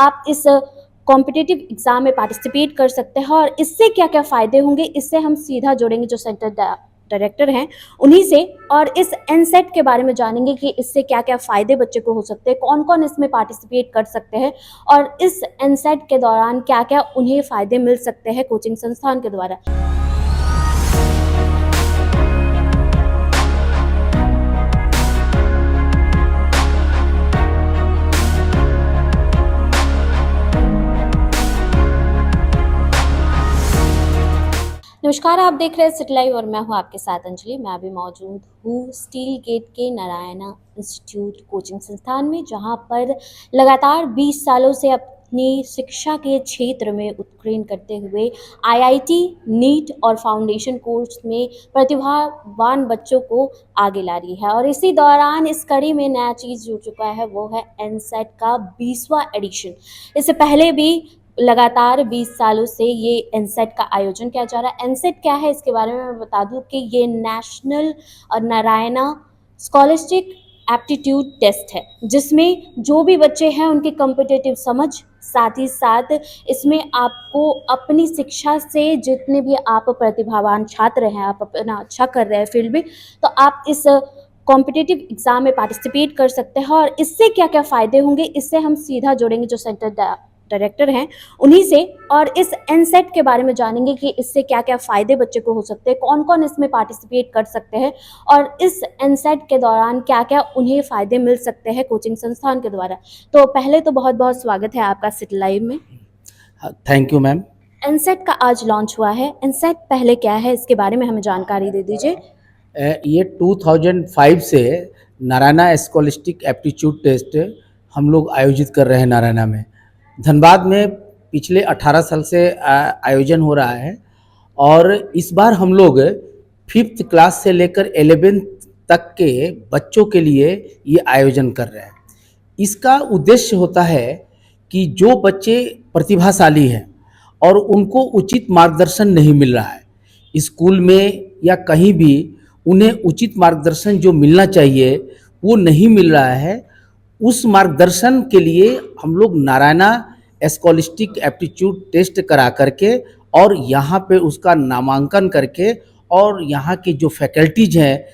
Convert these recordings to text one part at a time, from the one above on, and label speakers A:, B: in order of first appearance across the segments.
A: आप इस competitive exam में पार्टिसिपेट कर सकते हैं। और इससे क्या क्या फ़ायदे होंगे, इससे हम सीधा जुड़ेंगे जो सेंटर डायरेक्टर हैं उन्हीं से, और इस एनसेट के बारे में जानेंगे कि इससे क्या क्या फ़ायदे बच्चे को हो सकते हैं, कौन कौन इसमें पार्टिसिपेट कर सकते हैं और इस एनसेट के दौरान क्या क्या उन्हें फ़ायदे मिल सकते हैं कोचिंग संस्थान के द्वारा। नमस्कार, आप देख रहे हैं सिटी लाइव और मैं हूं आपके साथ अंजलि। मैं अभी मौजूद हूं स्टील गेट के नारायणा इंस्टीट्यूट कोचिंग संस्थान में, जहां पर लगातार 20 सालों से अपनी शिक्षा के क्षेत्र में उत्कीर्ण करते हुए आईआईटी, नीट और फाउंडेशन कोर्स में प्रतिभावान बच्चों को आगे ला रही है। और इसी दौरान इस कड़ी में नया चीज़ जुड़ चुका है, वो है एनसेट का 20वां एडिशन। इससे पहले भी लगातार 20 सालों से ये एनसेट का आयोजन किया जा रहा है। एनसेट क्या है, इसके बारे में मैं बता दूं कि ये national Narayana scholastic aptitude test है, जिसमें जो भी बच्चे हैं उनकी कॉम्पिटिटिव समझ, साथ ही साथ इसमें आपको अपनी शिक्षा से जितने भी आप प्रतिभावान छात्र हैं, आप अपना अच्छा कर रहे हैं फील्ड में, तो आप इस कॉम्पिटिटिव एग्जाम में पार्टिसिपेट कर सकते हैं। और इससे क्या क्या फ़ायदे होंगे, इससे हम सीधा जुड़ेंगे जो सेंटर डायरेक्टर हैं उन्हीं से, और इस एनसेट के बारे में जानेंगे कि इससे क्या क्या फ़ायदे बच्चे को हो सकते हैं, कौन कौन इसमें पार्टिसिपेट कर सकते हैं और इस एनसेट के दौरान क्या क्या उन्हें फ़ायदे मिल सकते हैं कोचिंग संस्थान के द्वारा। तो पहले तो बहुत बहुत स्वागत है आपका सिटी लाइव में।
B: Thank you ma'am.
A: एनसेट का आज लॉन्च हुआ है, एनसेट पहले क्या है, इसके बारे में हमें जानकारी दे दीजिए।
B: ये 2005 से नारायणा स्कॉलस्टिक एप्टीट्यूड टेस्ट हम लोग आयोजित कर रहे हैं नारायणा में। धनबाद में पिछले 18 साल से आयोजन हो रहा है, और इस बार हम लोग 5th क्लास से लेकर 11th तक के बच्चों के लिए ये आयोजन कर रहे हैं। इसका उद्देश्य होता है कि जो बच्चे प्रतिभाशाली हैं और उनको उचित मार्गदर्शन नहीं मिल रहा है स्कूल में या कहीं भी, उन्हें उचित मार्गदर्शन जो मिलना चाहिए वो नहीं मिल रहा है, उस मार्गदर्शन के लिए हम लोग नारायणा स्कॉलस्टिक एप्टीट्यूड टेस्ट करा करके और यहाँ पे उसका नामांकन करके, और यहाँ के जो फैकल्टीज हैं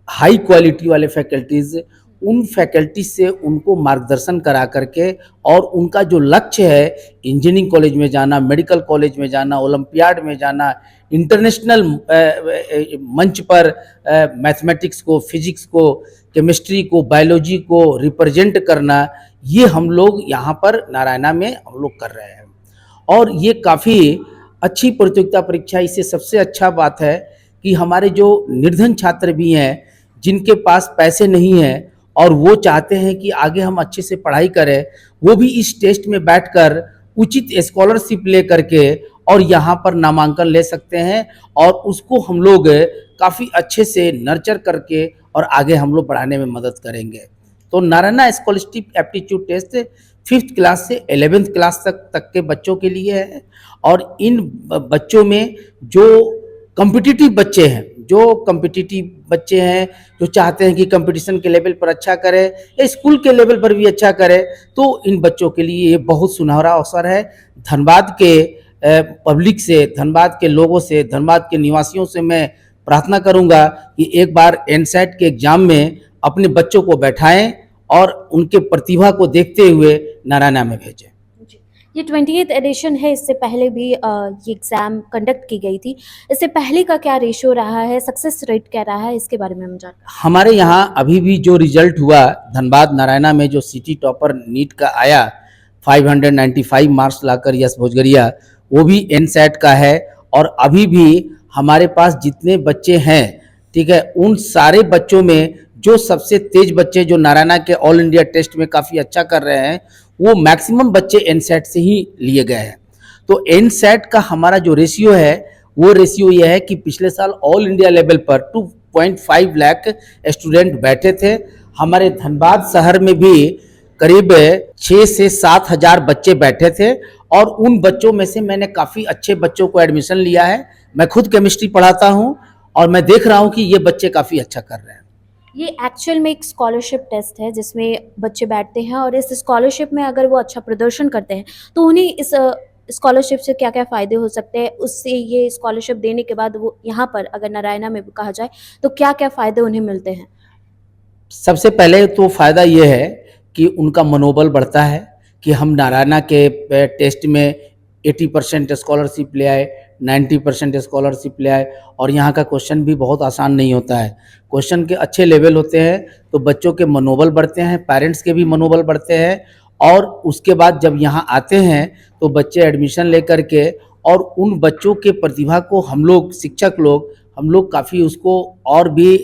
B: हाई क्वालिटी वाले फैकल्टीज, उन फैकल्टी से उनको मार्गदर्शन करा करके, और उनका जो लक्ष्य है इंजीनियरिंग कॉलेज में जाना, मेडिकल कॉलेज में जाना, ओलंपियाड में जाना, इंटरनेशनल मंच पर मैथमेटिक्स को, फिजिक्स को, केमिस्ट्री को, बायोलॉजी को रिप्रेजेंट करना, ये हम लोग यहाँ पर नारायणा में हम लोग कर रहे हैं। और ये काफ़ी अच्छी प्रतियोगिता परीक्षा। इससे सबसे अच्छा बात है कि हमारे जो निर्धन छात्र भी हैं, जिनके पास पैसे नहीं हैं और वो चाहते हैं कि आगे हम अच्छे से पढ़ाई करें, वो भी इस टेस्ट में बैठकर उचित स्कॉलरशिप ले करके और यहाँ पर नामांकन ले सकते हैं, और उसको हम लोग काफ़ी अच्छे से नर्चर करके और आगे हम लोग बढ़ाने में मदद करेंगे। तो Narayana scholastic aptitude test 5th class से 11th क्लास तक के बच्चों के लिए है। और इन बच्चों में जो कॉम्पिटिटिव बच्चे हैं, जो चाहते हैं कि कंपटीशन के लेवल पर अच्छा करें या स्कूल के लेवल पर भी अच्छा करें, तो इन बच्चों के लिए ये बहुत सुनहरा अवसर है। धनबाद के पब्लिक से, धनबाद के लोगों से, धनबाद के निवासियों से मैं प्रार्थना करूंगा कि एक बार एनसेट के एग्जाम में अपने बच्चों को बैठाएं और उनके प्रतिभा को देखते हुए नारायणा में भेजें।
A: ये 20th एडिशन है, इससे पहले भी ये एग्ज़ाम कंडक्ट की गई थी। इससे पहले का क्या रेशियो रहा है, सक्सेस रेट क्या रहा है, इसके बारे में हम जानते हैं।
B: हमारे यहाँ अभी भी जो रिजल्ट हुआ धनबाद नारायणा में, जो सिटी टॉपर नीट का आया 595 मार्क्स लाकर यश भोजगरिया, वो भी एनसेट का है। और अभी भी हमारे पास जितने बच्चे हैं, ठीक है, उन सारे बच्चों में जो सबसे तेज बच्चे जो नारायणा के ऑल इंडिया टेस्ट में काफ़ी अच्छा कर रहे हैं, वो मैक्सिमम बच्चे एनसेट से ही लिए गए हैं। तो एनसेट का हमारा जो रेशियो है, वो रेशियो ये है कि पिछले साल ऑल इंडिया लेवल पर 2.5 लाख स्टूडेंट बैठे थे। हमारे धनबाद शहर में भी करीब 6 से 7 हज़ार बच्चे बैठे थे, और उन बच्चों में से मैंने काफ़ी अच्छे बच्चों को एडमिशन लिया है। मैं खुद केमिस्ट्री पढ़ाता हूँ और मैं देख रहा हूँ कि ये बच्चे काफ़ी अच्छा कर रहे हैं।
A: ये एक्चुअल में एक स्कॉलरशिप टेस्ट है जिसमें बच्चे बैठते हैं और इस स्कॉलरशिप में अगर वो अच्छा प्रदर्शन करते हैं तो उन्हें इस स्कॉलरशिप से क्या-क्या फ़ायदे हो सकते हैं, उससे ये स्कॉलरशिप देने के बाद वो यहाँ पर अगर नारायणा में भी कहा जाए तो क्या-क्या फ़ायदे उन्हें मिलते हैं?
B: सबसे पहले तो फ़ायदा ये है कि उनका मनोबल बढ़ता है कि हम नारायणा के टेस्ट में 80% स्कॉलरशिप ले आए, 90% स्कॉलरशिप ले आए, और यहाँ का क्वेश्चन भी बहुत आसान नहीं होता है। क्वेश्चन के अच्छे लेवल होते हैं तो बच्चों के मनोबल बढ़ते हैं, पेरेंट्स के भी मनोबल बढ़ते हैं, और उसके बाद जब यहाँ आते हैं तो बच्चे एडमिशन लेकर के, और उन बच्चों के प्रतिभा को हम लोग काफ़ी उसको और भी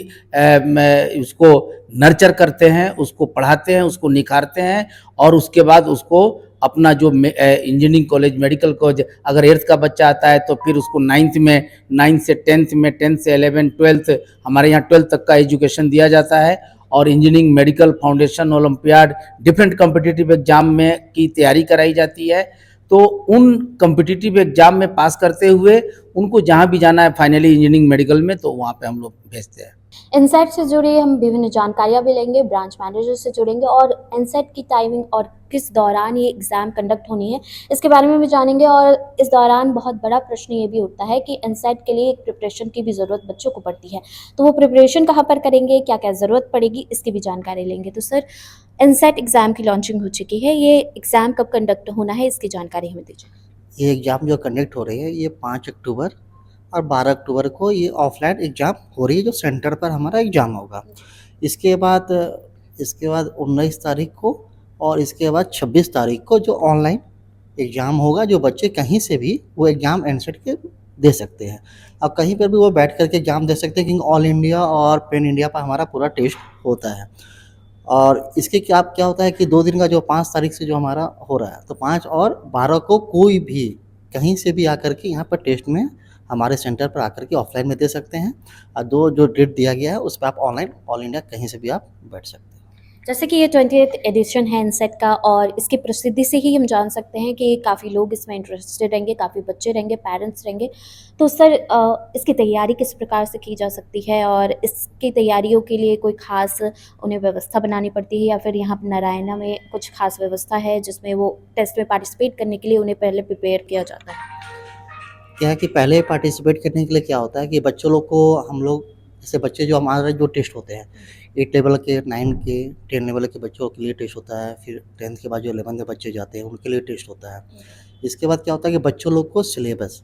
B: उसको नर्चर करते हैं, उसको पढ़ाते हैं, उसको निखारते हैं, और उसके बाद उसको अपना जो इंजीनियरिंग कॉलेज, मेडिकल कॉलेज, अगर 8th का बच्चा आता है तो फिर उसको 9th में, 9th से 10th में, 10th से 11, 12th, हमारे यहाँ 12th तक का एजुकेशन दिया जाता है, और engineering, medical, foundation, olympiad, different competitive exam में की तैयारी कराई जाती है। तो उन कॉम्पिटिटिव एग्जाम में पास करते हुए उनको जहाँ भी जाना है फाइनली इंजीनियरिंग, मेडिकल में, तो वहाँ पे हम लोग भेजते हैं।
A: इनसेट से जुड़ी हम विभिन्न जानकारियाँ भी लेंगे, ब्रांच मैनेजर से जुड़ेंगे और इनसेट की टाइमिंग और किस दौरान ये एग्ज़ाम कंडक्ट होनी है, इसके बारे में भी जानेंगे। और इस दौरान बहुत बड़ा प्रश्न ये भी उठता है कि इनसेट के लिए एक प्रिपरेशन की भी ज़रूरत बच्चों को पड़ती है, तो वो प्रिपरेशन कहाँ पर करेंगे, क्या-क्या ज़रूरत पड़ेगी, इसकी भी जानकारी लेंगे। तो सर, इनसेट एग्ज़ाम की लॉन्चिंग हो चुकी है, ये एग्ज़ाम कब कंडक्ट होना है, इसकी जानकारी हमें दीजिए।
C: ये एग्ज़ाम जो कंडक्ट हो रही है ये 5 अक्टूबर और 12 अक्टूबर को ये ऑफलाइन एग्ज़ाम हो रही है, जो सेंटर पर हमारा एग्ज़ाम होगा। इसके बाद 19 तारीख को और इसके बाद 26 तारीख को जो ऑनलाइन एग्ज़ाम होगा, जो बच्चे कहीं से भी वो एग्ज़ाम एनसेट के दे सकते हैं। अब कहीं पर भी वो बैठ कर के एग्ज़ाम दे सकते हैं, क्योंकि ऑल इंडिया और पैन इंडिया पर हमारा पूरा टेस्ट होता है। और इसके क्या होता है कि 2 दिन का जो 5 तारीख से जो हमारा हो रहा है, तो 5 और 12 को कोई भी कहीं से भी आकर के यहाँ पर टेस्ट में हमारे सेंटर पर आकर के ऑफलाइन में दे सकते हैं, और 2 जो डेट दिया गया है उस पे आप ऑनलाइन ऑल इंडिया कहीं से भी आप बैठ सकते हैं।
A: जैसे कि ये 20th एडिशन है इनसेट का और इसकी प्रसिद्धि से ही हम जान सकते हैं कि काफ़ी लोग इसमें इंटरेस्टेड रहेंगे, काफ़ी बच्चे रहेंगे, पेरेंट्स रहेंगे। तो सर, इसकी तैयारी किस प्रकार से की जा सकती है और इसकी तैयारियों के लिए कोई ख़ास उन्हें व्यवस्था बनानी पड़ती है या फिर यहाँ पे नारायणा में कुछ ख़ास व्यवस्था है जिसमें वो टेस्ट में पार्टिसिपेट करने के लिए उन्हें पहले प्रिपेयर किया जाता है?
C: क्या है कि पहले पार्टिसिपेट करने के लिए क्या होता है कि बच्चों लोग को हम लोग, जैसे बच्चे जो हमारे जो टेस्ट होते हैं 8 लेवल के, 9 के, 10 लेवल के बच्चों के लिए टेस्ट होता है, फिर 10th के बाद जो 11th के बच्चे जाते हैं उनके लिए टेस्ट होता है। इसके बाद क्या होता है कि बच्चों लोग को सिलेबस,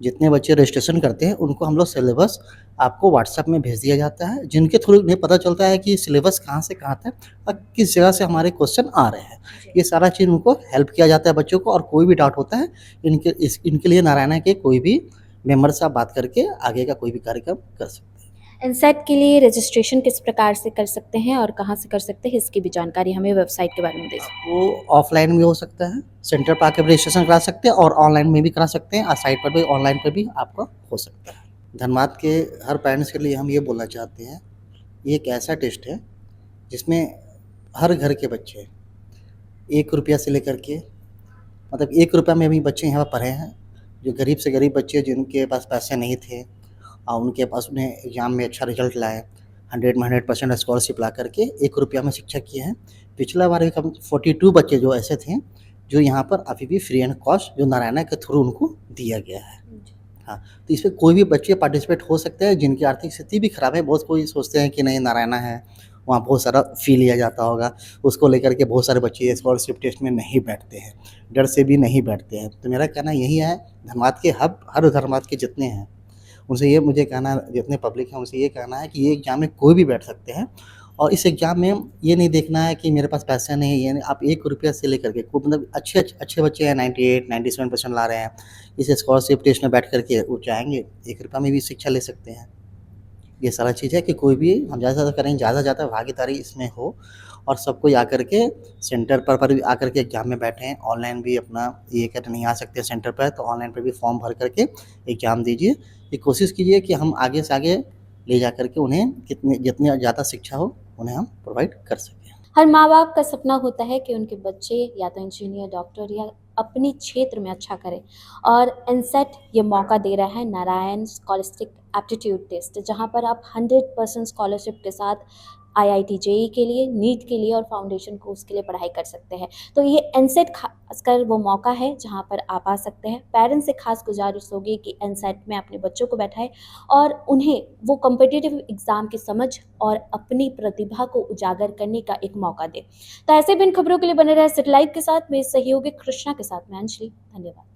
C: जितने बच्चे रजिस्ट्रेशन करते हैं उनको हम लोग सिलेबस आपको व्हाट्सएप में भेज दिया जाता है, जिनके थ्रू इन्हें पता चलता है कि सिलेबस कहाँ से कहाँ तक और किस जगह से हमारे क्वेश्चन आ रहे हैं। ये सारा चीज़ उनको हेल्प किया जाता है बच्चों को, और कोई भी डाउट होता है इनके लिए नारायणा के कोई भी मेंबर से आप बात करके आगे का कोई भी कार्यक्रम कर सकते हैं।
A: इनसेट के लिए रजिस्ट्रेशन किस प्रकार से कर सकते हैं और कहाँ से कर सकते हैं, इसकी भी जानकारी हमें वेबसाइट के बारे में दीजिए।
C: वो ऑफलाइन भी हो सकता है, सेंटर पर आके रजिस्ट्रेशन करा सकते हैं, और ऑनलाइन में भी करा सकते हैं, और साइट पर भी ऑनलाइन पर भी आपका हो सकता है। धनबाद के हर पेरेंट्स के लिए हम ये बोलना चाहते हैं, ये एक ऐसा टेस्ट है जिसमें हर घर के बच्चे 1 रुपया से लेकर के, मतलब 1 रुपया में भी बच्चे यहाँ पर पढ़े हैं। जो गरीब से गरीब बच्चे जिनके पास पैसे नहीं थे और उनके पास उन्हें एग्ज़ाम में अच्छा रिजल्ट लाए, 100 में 100% स्कॉलरशिप ला करके 1 रुपया में शिक्षा किए हैं। पिछला बार एक हम 42 बच्चे जो ऐसे थे, जो यहाँ पर अभी भी फ्री एंड कॉस्ट जो नारायणा के थ्रू उनको दिया गया है। हाँ, तो इसमें कोई भी बच्चे पार्टिसिपेट हो सकते हैं जिनकी आर्थिक स्थिति भी खराब है। बहुत कोई सोचते हैं कि नहीं नारायणा है, वहाँ बहुत सारा फ़ी लिया जाता होगा, उसको लेकर के बहुत सारे बच्चे स्कॉलरशिप टेस्ट में नहीं बैठते हैं, डर से भी नहीं बैठते हैं। तो मेरा कहना यही है, धनबाद के हर धनबाद के जितने हैं उनसे ये मुझे कहना, जितने पब्लिक हैं उनसे ये कहना है कि ये एग्ज़ाम में कोई भी बैठ सकते हैं, और इस एग्ज़ाम में ये नहीं देखना है कि मेरे पास पैसा नहीं है, यानी आप 1 रुपया से लेकर के खूब, मतलब अच्छे बच्चे हैं, 98, 97% ला रहे हैं, इस स्कॉलरशिप टेस्ट में बैठ कर के वो चाहेंगे 1 रुपया में भी शिक्षा ले सकते हैं। ये सारा चीज़ है कि कोई भी हम ज़्यादा से ज़्यादा करें, ज़्यादा से ज़्यादा भागीदारी इसमें हो, और सब कोई आकर के सेंटर पर भी आकर के एग्ज़ाम में बैठें। ऑनलाइन भी अपना ये कहते नहीं आ सकते सेंटर पर, तो ऑनलाइन पर भी फॉर्म भर करके एग्ज़ाम दीजिए। ये कोशिश कीजिए कि हम आगे से आगे ले जा कर के उन्हें जितनी ज़्यादा शिक्षा हो उन्हें हम प्रोवाइड कर सकें।
A: हर माँ-बाप का सपना होता है कि उनके बच्चे या तो इंजीनियर, डॉक्टर या अपने क्षेत्र में अच्छा करें और इनसेट ये मौका दे रहा है। नारायण स्कॉलस्टिक एप्टीट्यूड टेस्ट, जहाँ पर आप 100% स्कॉलरशिप के साथ IIT JEE के लिए, नीट के लिए और फाउंडेशन कोर्स के लिए पढ़ाई कर सकते हैं। तो ये एनसेट खासकर वो मौका है जहाँ पर आप आ सकते हैं। पेरेंट्स से खास गुजारिश होगी कि एनसेट में अपने बच्चों को बैठाएं और उन्हें वो कॉम्पिटिटिव एग्ज़ाम की समझ और अपनी प्रतिभा को उजागर करने का एक मौका दें। तो ऐसे भी इन खबरों के लिए बने रहे सिटी लाइव के साथ। मेरे सहयोगी कृष्णा के साथ मैं अंजलि। धन्यवाद।